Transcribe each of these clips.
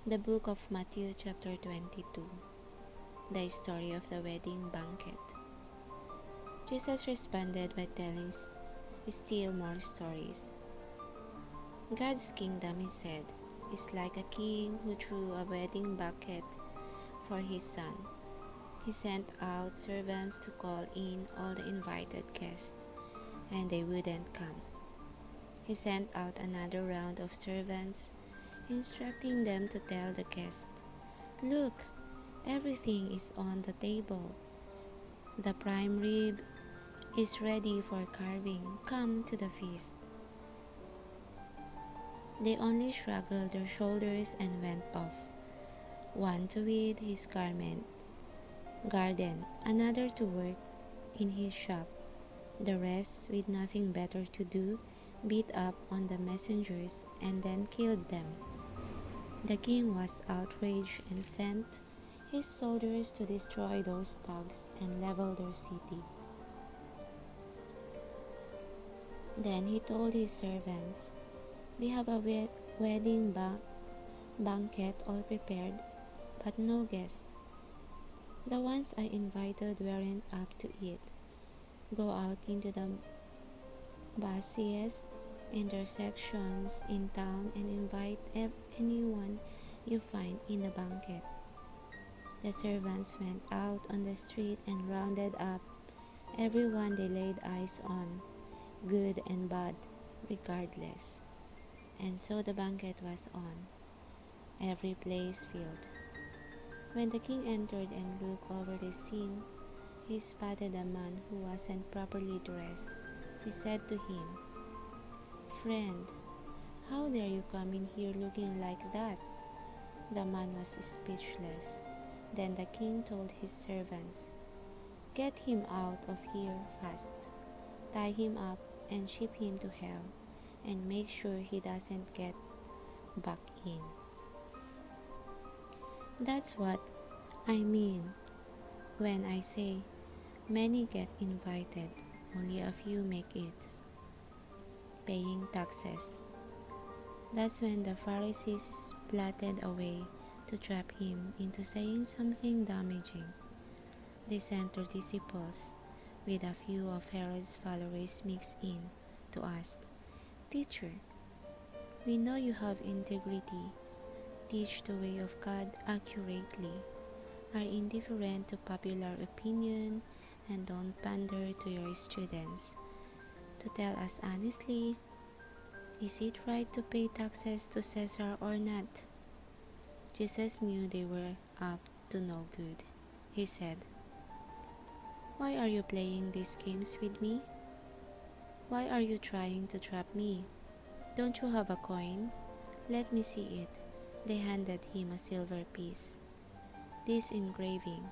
The book of Matthew chapter 22. The story of the wedding banquet. Jesus responded by telling still more stories. God's kingdom, he said, is like a king who threw a wedding banquet for his son. He sent out servants to call in all the invited guests, and they wouldn't come. He sent out another round of servants, instructing them to tell the guests, "Look, everything is on the table. The prime rib is ready for carving. Come to the feast." They only shrugged their shoulders and went off, one to weed his garden, another to work in his shop. The rest, with nothing better to do, beat up on the messengers and then killed them. The king was outraged and sent his soldiers to destroy those thugs and level their city. Then he told his servants, "We have a wedding banquet all prepared, but no guests. The ones I invited weren't up to it. Go out into the busiest intersections in town and invite anyone you find in the banquet." The servants went out on the street and rounded up everyone they laid eyes on, good and bad, regardless. And so the banquet was on, every place filled. When the king entered and looked over the scene, he spotted a man who wasn't properly dressed. He said to him, "Friend, how dare you come in here looking like that?" The man was speechless. Then the king told his servants, "Get him out of here fast. Tie him up and ship him to hell, and make sure he doesn't get back in." That's what I mean when I say many get invited, only a few make it. Paying taxes. That's when the Pharisees plotted a way to trap him into saying something damaging. They sent their disciples, with a few of Herod's followers mixed in, to ask, "Teacher, we know you have integrity. Teach the way of God accurately. Are indifferent to popular opinion and don't pander to your students. To tell us honestly, is it right to pay taxes to Caesar or not?" Jesus knew they were up to no good. He said, "Why are you playing these games with me? Why are you trying to trap me? Don't you have a coin? Let me see it." They handed him a silver piece. "This engraving,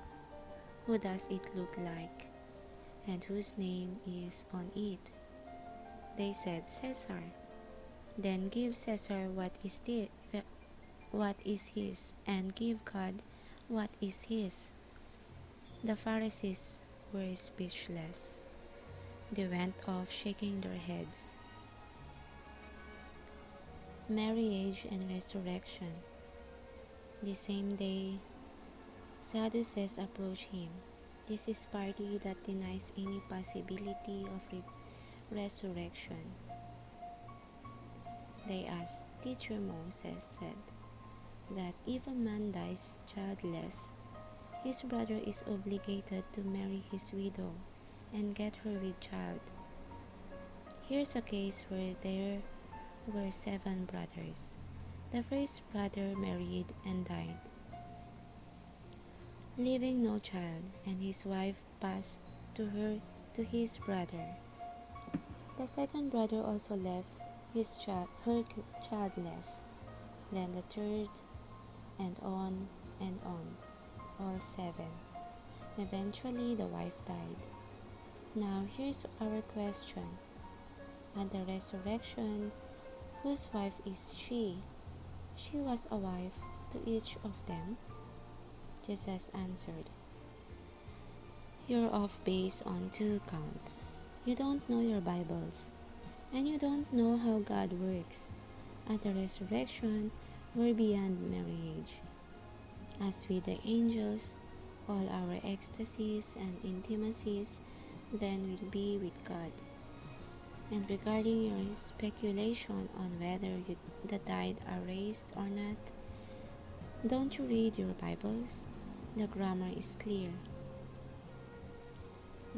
who does it look like? And whose name is on it?" They said, "Caesar." "Then give Caesar what is his, and give God what is his." The Pharisees were speechless. They went off shaking their heads. Marriage and resurrection. The same day, Sadducees approached him. This is party that denies any possibility of resurrection. They asked, "Teacher, Moses said that if a man dies childless, his brother is obligated to marry his widow and get her with child. Here's a case where there were 7 brothers. The first brother married and died, leaving no child, and his wife passed to his brother. The second brother also left her childless. Then the third, and on, all 7. Eventually, the wife died. Now, here's our question. At the resurrection, whose wife is she? She was a wife to each of them." Jesus answered, "You're off base on 2 counts. You don't know your Bibles, and you don't know how God works. At the resurrection, we're beyond marriage. As with the angels, all our ecstasies and intimacies then will be with God. And regarding your speculation on whether the dead are raised or not, don't you read your Bibles? The grammar is clear.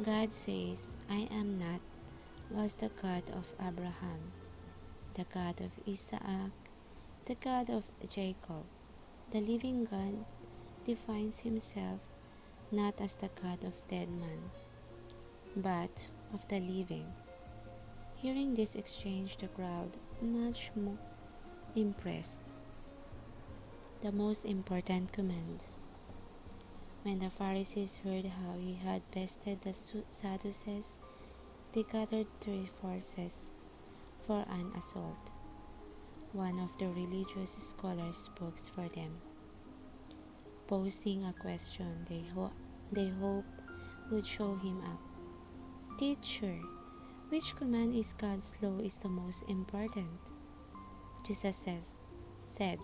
God says, I am not, was the God of Abraham, the God of Isaac, the God of Jacob. The living God defines himself not as the God of dead men, but of the living. Hearing this exchange, the crowd, much more impressed. The most important command. When the Pharisees heard how he had bested the Sadducees, they gathered their forces for an assault. One of the religious scholars spoke for them, posing a question they hoped would show him up. Teacher, which command in God's law is the most important? Jesus said,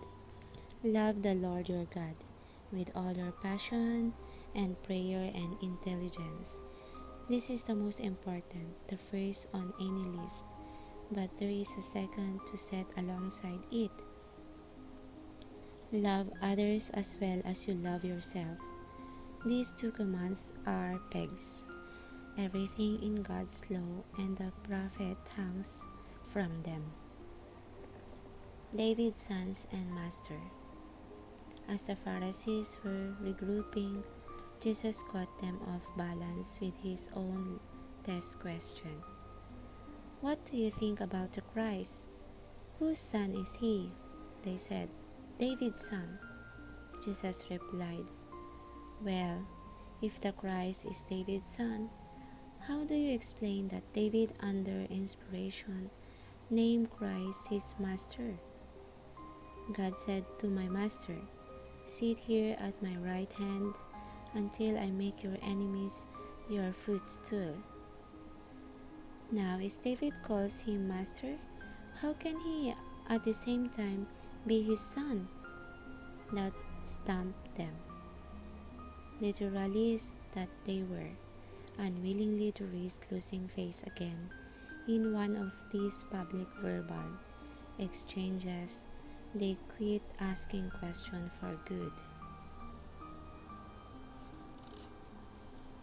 Love the Lord your God with all your passion and prayer and intelligence. This is the most important, the first on any list, but there is a second to set alongside it. Love others as well as you love yourself. These two commands are pegs. Everything in God's law and the prophet hangs from them. David's sons and master. As the Pharisees were regrouping, Jesus caught them off balance with his own test question. What do you think about the Christ? Whose son is he? They said, David's son. Jesus replied, Well, if the Christ is David's son, how do you explain that David, under inspiration, named Christ his master? God said to my master, Sit here at my right hand until I make your enemies your footstool. Now, as David calls him master, how can he at the same time be his son? That stumped them. Literalists that they were, unwillingly to risk losing face again in one of these public verbal exchanges, they quit asking questions for good.